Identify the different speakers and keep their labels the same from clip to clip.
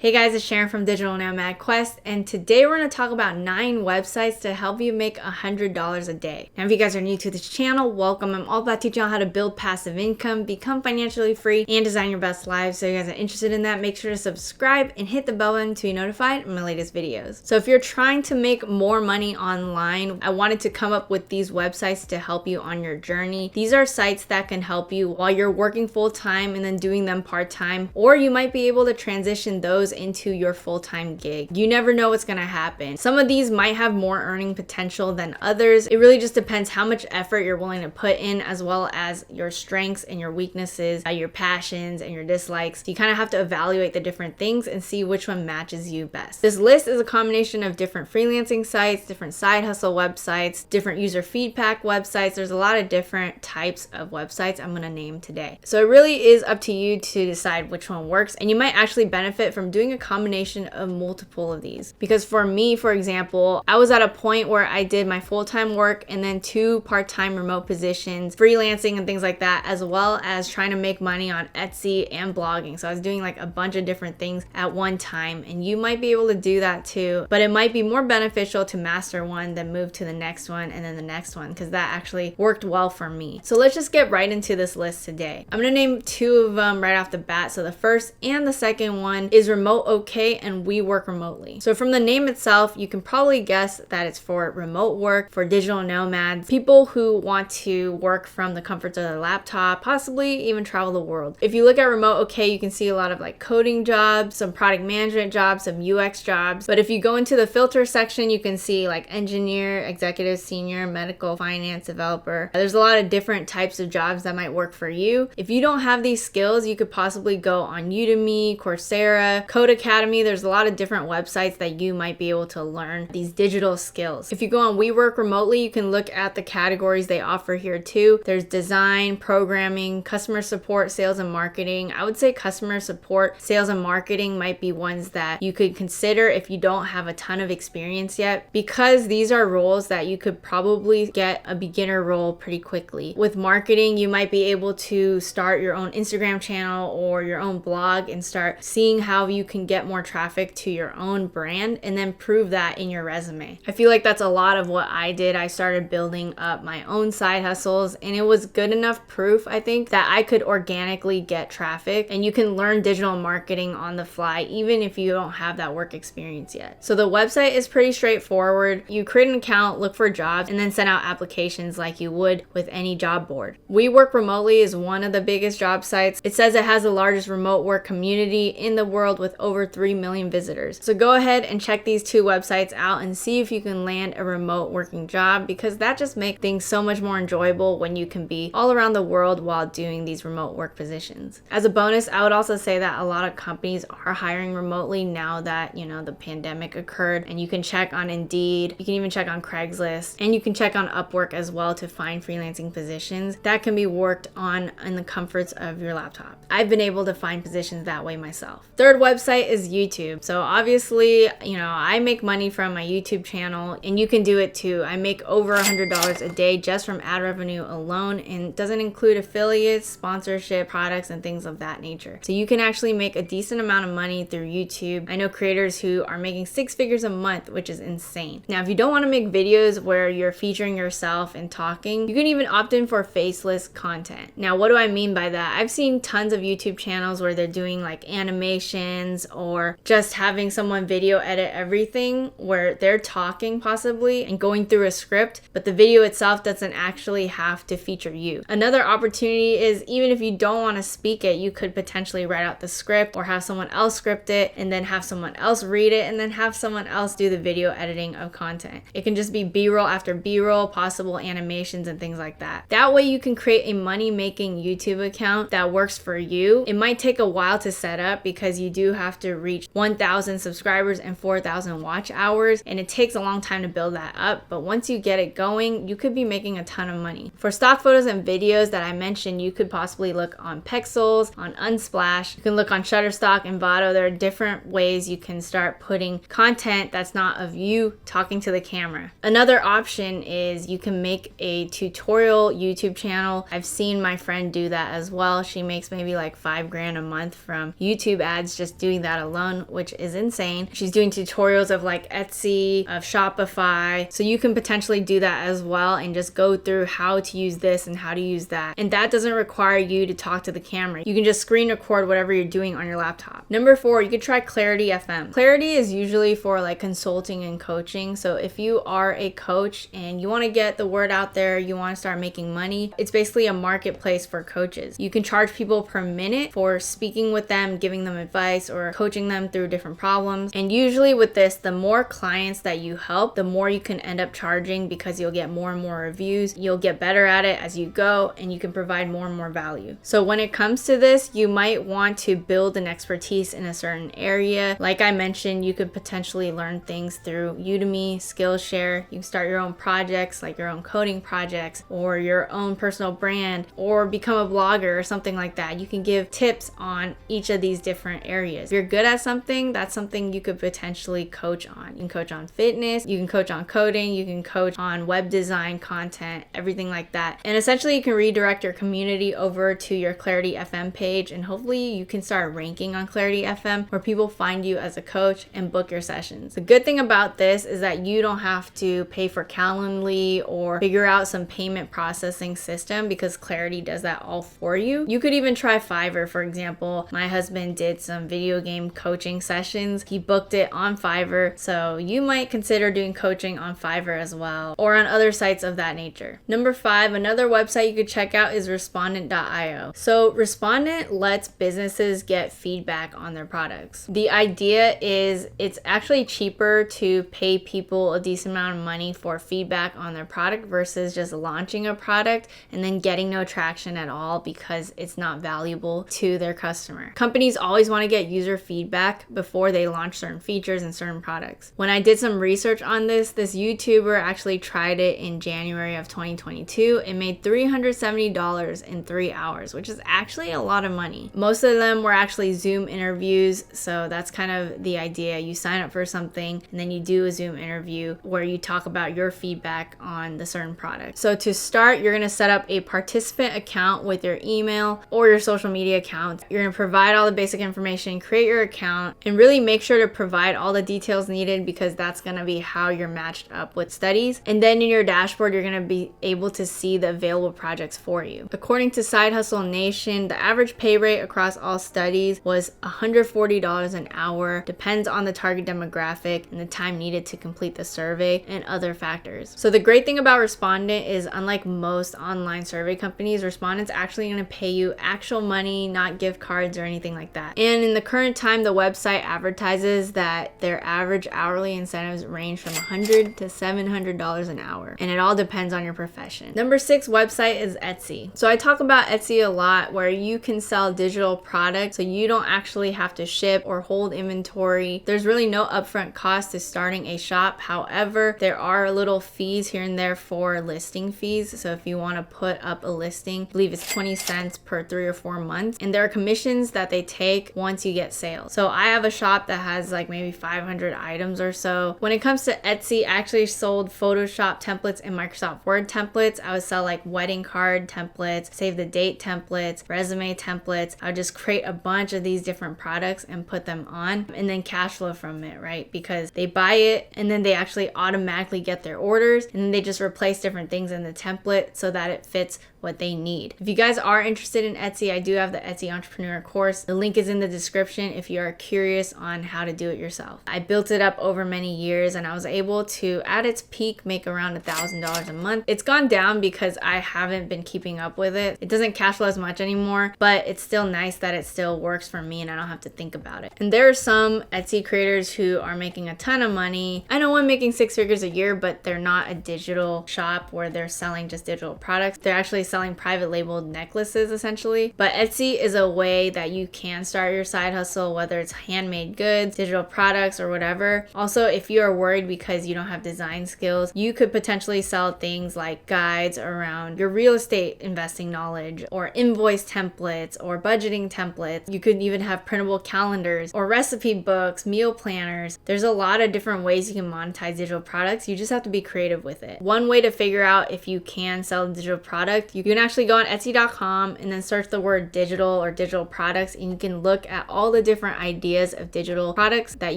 Speaker 1: Hey guys, it's Sharon from Digital Nomad Quest, and today we're going to talk about 9 websites to help you make $100 a day. Now, if you guys are new to this channel, welcome. I'm all about teaching you how to build passive income, become financially free, and design your best life. So if you guys are interested in that, make sure to subscribe and hit the bell button to be notified of my latest videos. So if you're trying to make more money online, I wanted to come up with these websites to help you on your journey. These are sites that can help you while you're working full-time and then doing them part-time, or you might be able to transition those into your full-time gig. You never know what's gonna happen. Some of these might have more earning potential than others. It really just depends how much effort you're willing to put in, as well as your strengths and your weaknesses, your passions and your dislikes. You kind of have to evaluate the different things and see which one matches you best. This list is a combination of different freelancing sites, different side hustle websites, different user feedback websites. There's a lot of different types of websites I'm gonna name today. So it really is up to you to decide which one works, and you might actually benefit from doing a combination of multiple of these. Because for me, for example, I was at a point where I did my full-time work and then 2 part-time remote positions, freelancing and things like that, as well as trying to make money on Etsy and blogging. So I was doing like a bunch of different things at one time, and you might be able to do that too, but it might be more beneficial to master one than move to the next one and then the next one, because that actually worked well for me. So let's just get right into this list today. I'm gonna name 2 of them right off the bat. So the first and the second one is Remote OK and We Work Remotely. So from the name itself, you can probably guess that it's for remote work, for digital nomads, people who want to work from the comforts of their laptop, possibly even travel the world. If you look at Remote OK, you can see a lot of like coding jobs, some product management jobs, some UX jobs. But if you go into the filter section, you can see like engineer, executive, senior, medical, finance, developer. There's a lot of different types of jobs that might work for you. If you don't have these skills, you could possibly go on Udemy, Coursera, Code Academy. There's a lot of different websites that you might be able to learn these digital skills. If you go on We Work Remotely, you can look at the categories they offer here too. There's design, programming, customer support, sales and marketing. I would say customer support, sales and marketing might be ones that you could consider if you don't have a ton of experience yet, because these are roles that you could probably get a beginner role pretty quickly. With marketing, you might be able to start your own Instagram channel or your own blog and start seeing how you can get more traffic to your own brand and then prove that in your resume. I feel like that's a lot of what I did. I started building up my own side hustles, and it was good enough proof, I think, that I could organically get traffic, and you can learn digital marketing on the fly even if you don't have that work experience yet. So the website is pretty straightforward. You create an account, look for jobs, and then send out applications like you would with any job board. We Work Remotely is one of the biggest job sites. It says it has the largest remote work community in the world with over 3 million visitors. So go ahead and check these 2 websites out and see if you can land a remote working job, because that just makes things so much more enjoyable when you can be all around the world while doing these remote work positions. As a bonus, I would also say that a lot of companies are hiring remotely now that, the pandemic occurred, and you can check on Indeed, you can even check on Craigslist, and you can check on Upwork as well to find freelancing positions that can be worked on in the comforts of your laptop. I've been able to find positions that way myself. Third website is YouTube. So obviously, I make money from my YouTube channel, and you can do it too. I make over $100 a day just from ad revenue alone, and it doesn't include affiliates, sponsorship, products, and things of that nature. So you can actually make a decent amount of money through YouTube. I know creators who are making 6 figures a month, which is insane. Now, if you don't want to make videos where you're featuring yourself and talking, you can even opt in for faceless content. Now, what do I mean by that? I've seen tons of YouTube channels where they're doing like animations or just having someone video edit everything, where they're talking possibly and going through a script, but the video itself doesn't actually have to feature you. Another opportunity is, even if you don't want to speak it, you could potentially write out the script or have someone else script it and then have someone else read it and then have someone else do the video editing of content. It can just be B-roll after B-roll, possible animations and things like that. That way you can create a money-making YouTube account that works for you. It might take a while to set up because you do have to reach 1,000 subscribers and 4,000 watch hours, and it takes a long time to build that up, but once you get it going, you could be making a ton of money. For stock photos and videos that I mentioned, you could possibly look on Pexels, on Unsplash, you can look on Shutterstock and Vado. There are different ways you can start putting content that's not of you talking to the camera. Another option is you can make a tutorial YouTube channel. I've seen my friend do that as well. She makes maybe like $5 grand a month from YouTube ads just doing doing that alone, which is insane. She's doing tutorials of like Etsy, of Shopify. So you can potentially do that as well and just go through how to use this and how to use that. And that doesn't require you to talk to the camera. You can just screen record whatever you're doing on your laptop. Number 4, you could try Clarity FM. Clarity is usually for like consulting and coaching. So if you are a coach and you want to get the word out there, you want to start making money, it's basically a marketplace for coaches. You can charge people per minute for speaking with them, giving them advice, or coaching them through different problems. And usually with this, the more clients that you help, the more you can end up charging, because you'll get more and more reviews. You'll get better at it as you go, and you can provide more and more value. So when it comes to this, you might want to build an expertise in a certain area. Like I mentioned, you could potentially learn things through Udemy, Skillshare. You can start your own projects, like your own coding projects, or your own personal brand, or become a blogger or something like that. You can give tips on each of these different areas. If you're good at something, that's something you could potentially coach on. You can coach on fitness, you can coach on coding, you can coach on web design, content, everything like that. And essentially you can redirect your community over to your Clarity FM page, and hopefully you can start ranking on Clarity FM where people find you as a coach and book your sessions. The good thing about this is that you don't have to pay for Calendly or figure out some payment processing system, because Clarity does that all for you. You could even try Fiverr, for example. My husband did some video game coaching sessions. He booked it on Fiverr. So you might consider doing coaching on Fiverr as well, or on other sites of that nature. Number 5, another website you could check out is respondent.io. So Respondent lets businesses get feedback on their products. The idea is it's actually cheaper to pay people a decent amount of money for feedback on their product versus just launching a product and then getting no traction at all because it's not valuable to their customer. Companies always want to get user feedback before they launch certain features and certain products. When I did some research on this YouTuber actually tried it in January of 2022 and made $370 in 3 hours, which is actually a lot of money. Most of them were actually Zoom interviews, so that's kind of the idea. You sign up for something and then you do a Zoom interview where you talk about your feedback on the certain product. So to start, you're going to set up a participant account with your email or your social media account. You're going to provide all the basic information, create your account, and really make sure to provide all the details needed, because that's going to be how you're matched up with studies. And then in your dashboard, you're going to be able to see the available projects for you. According to Side Hustle Nation, the average pay rate across all studies was $140 an hour. Depends on the target demographic and the time needed to complete the survey and other factors. So the great thing about Respondent is, unlike most online survey companies, Respondent's actually going to pay you actual money, not gift cards or anything like that. And in the current time, the website advertises that their average hourly incentives range from $100 to $700 an hour, and it all depends on your profession. Number 6 website is Etsy. So I talk about Etsy a lot, where you can sell digital products, so you don't actually have to ship or hold inventory. There's really no upfront cost to starting a shop. However, there are little fees here and there for listing fees. So if you want to put up a listing, I believe it's 20 cents per 3 or 4 months, and there are commissions that they take once you get sales. So I have a shop that has like maybe 500 items or so. When it comes to Etsy, I actually sold Photoshop templates and Microsoft Word templates. I would sell like wedding card templates, save the date templates, resume templates. I would just create a bunch of these different products and put them on, and then cash flow from it, right? Because they buy it and then they actually automatically get their orders, and then they just replace different things in the template so that it fits what they need. If you guys are interested in Etsy, I do have the Etsy Entrepreneur course. The link is in the description if you are curious on how to do it yourself. I built it up over many years, and I was able to, at its peak, make around $1,000 a month. It's gone down because I haven't been keeping up with it. It doesn't cash flow as much anymore, but it's still nice that it still works for me and I don't have to think about it. And there are some Etsy creators who are making a ton of money. I know one making 6 figures a year, but they're not a digital shop where they're selling just digital products. They're actually selling private labeled necklaces essentially. But Etsy is a way that you can start your side hustle, whether it's handmade goods, digital products, or whatever. Also, if you are worried because you don't have design skills, you could potentially sell things like guides around your real estate investing knowledge, or invoice templates, or budgeting templates. You could even have printable calendars or recipe books, meal planners. There's a lot of different ways you can monetize digital products. You just have to be creative with it. One way to figure out if you can sell a digital product, you You can actually go on Etsy.com and then search the word digital or digital products, and you can look at all the different ideas of digital products that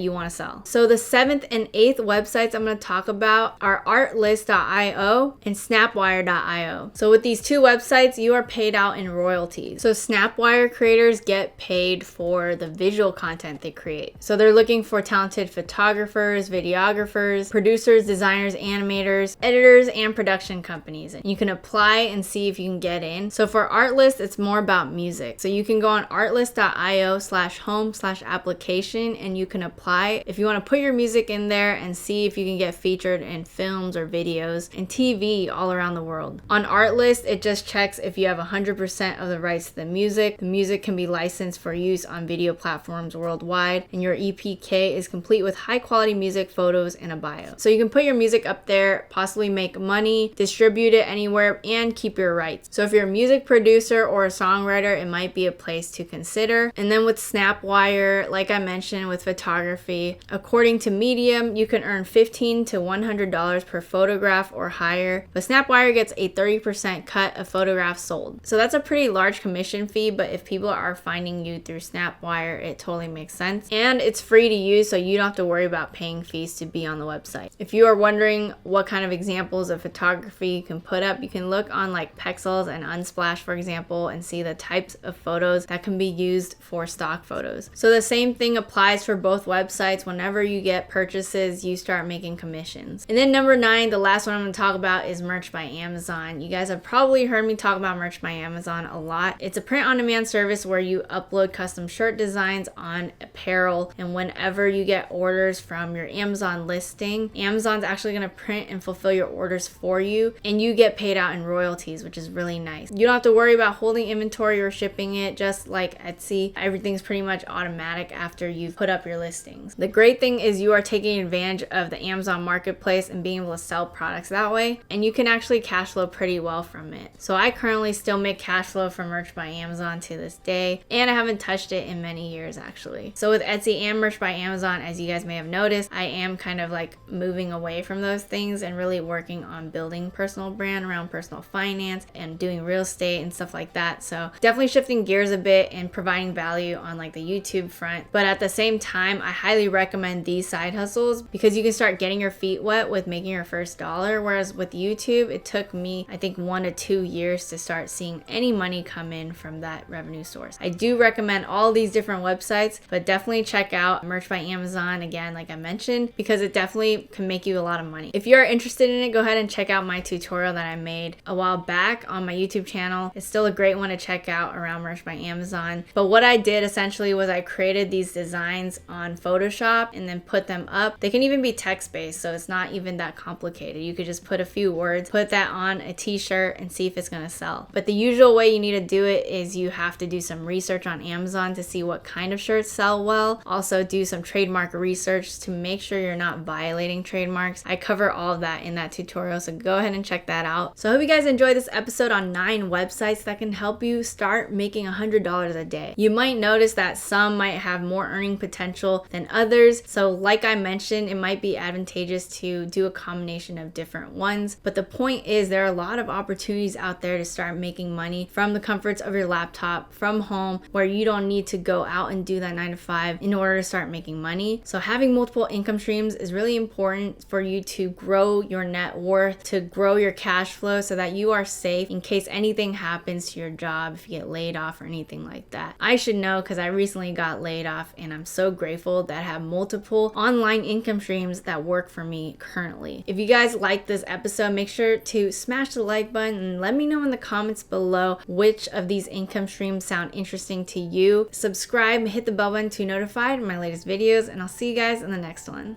Speaker 1: you want to sell. So the 7th and 8th websites I'm going to talk about are artlist.io and snapwire.io. So with these two websites, you are paid out in royalties. So Snapwire creators get paid for the visual content they create. So they're looking for talented photographers, videographers, producers, designers, animators, editors, and production companies. And you can apply and see if you can get in. So for Artlist, it's more about music. So you can go on artlist.io/home/application and you can apply if you want to put your music in there and see if you can get featured in films or videos and TV all around the world. On Artlist, it just checks if you have 100% of the rights to the music. The music can be licensed for use on video platforms worldwide, and your EPK is complete with high quality music, photos, and a bio. So you can put your music up there, possibly make money, distribute it anywhere, and keep your rights. So if you're a music producer or a songwriter, it might be a place to consider. And then with Snapwire, like I mentioned with photography, according to Medium, you can earn $15 to $100 per photograph or higher, but Snapwire gets a 30% cut of photographs sold. So that's a pretty large commission fee, but if people are finding you through Snapwire, it totally makes sense. And it's free to use, so you don't have to worry about paying fees to be on the website. If you are wondering what kind of examples of photography you can put up, you can look on like Pexels and Unsplash, for example, and see the types of photos that can be used for stock photos. So the same thing applies for both websites. Whenever you get purchases, you start making commissions. And then number 9, the last one I'm going to talk about is Merch by Amazon. You guys have probably heard me talk about Merch by Amazon a lot. It's a print-on-demand service where you upload custom shirt designs on apparel, and whenever you get orders from your Amazon listing, Amazon's actually going to print and fulfill your orders for you, and you get paid out in royalties, which is really nice. You don't have to worry about holding inventory or shipping it, just like Etsy. Everything's pretty much automatic after you've put up your listings. The great thing is you are taking advantage of the Amazon marketplace and being able to sell products that way, and you can actually cash flow pretty well from it. So I currently still make cash flow from Merch by Amazon to this day, and I haven't touched it in many years actually. So with Etsy and Merch by Amazon, as you guys may have noticed, I am kind of like moving away from those things and really working on building personal brand around personal finance and doing real estate and stuff like that. So definitely shifting gears a bit and providing value on like the YouTube front. But at the same time, I highly recommend these side hustles because you can start getting your feet wet with making your first dollar. Whereas with YouTube, it took me, I think, 1 to 2 years to start seeing any money come in from that revenue source. I do recommend all these different websites, but definitely check out Merch by Amazon again, like I mentioned, because it definitely can make you a lot of money. If you're interested in it, go ahead and check out my tutorial that I made a while back on my YouTube channel. It's still a great one to check out around Merch by Amazon. But what I did essentially was I created these designs on Photoshop and then put them up. They can even be text-based, so it's not even that complicated. You could just put a few words, put that on a t-shirt, and see if it's gonna sell. But the usual way you need to do it is you have to do some research on Amazon to see what kind of shirts sell well. Also do some trademark research to make sure you're not violating trademarks. I cover all of that in that tutorial, so go ahead and check that out. So I hope you guys enjoyed this episode on 9 websites that can help you start making $100 a day. You might notice that some might have more earning potential than others. So like I mentioned, it might be advantageous to do a combination of different ones. But the point is there are a lot of opportunities out there to start making money from the comforts of your laptop from home, where you don't need to go out and do that 9 to 5 in order to start making money. So having multiple income streams is really important for you to grow your net worth, to grow your cash flow so that you are safe in case anything happens to your job, if you get laid off or anything like that. I should know because I recently got laid off, and I'm so grateful that I have multiple online income streams that work for me currently. If you guys like this episode, make sure to smash the like button and let me know in the comments below which of these income streams sound interesting to you. Subscribe, hit the bell button to be notified of my latest videos, and I'll see you guys in the next one.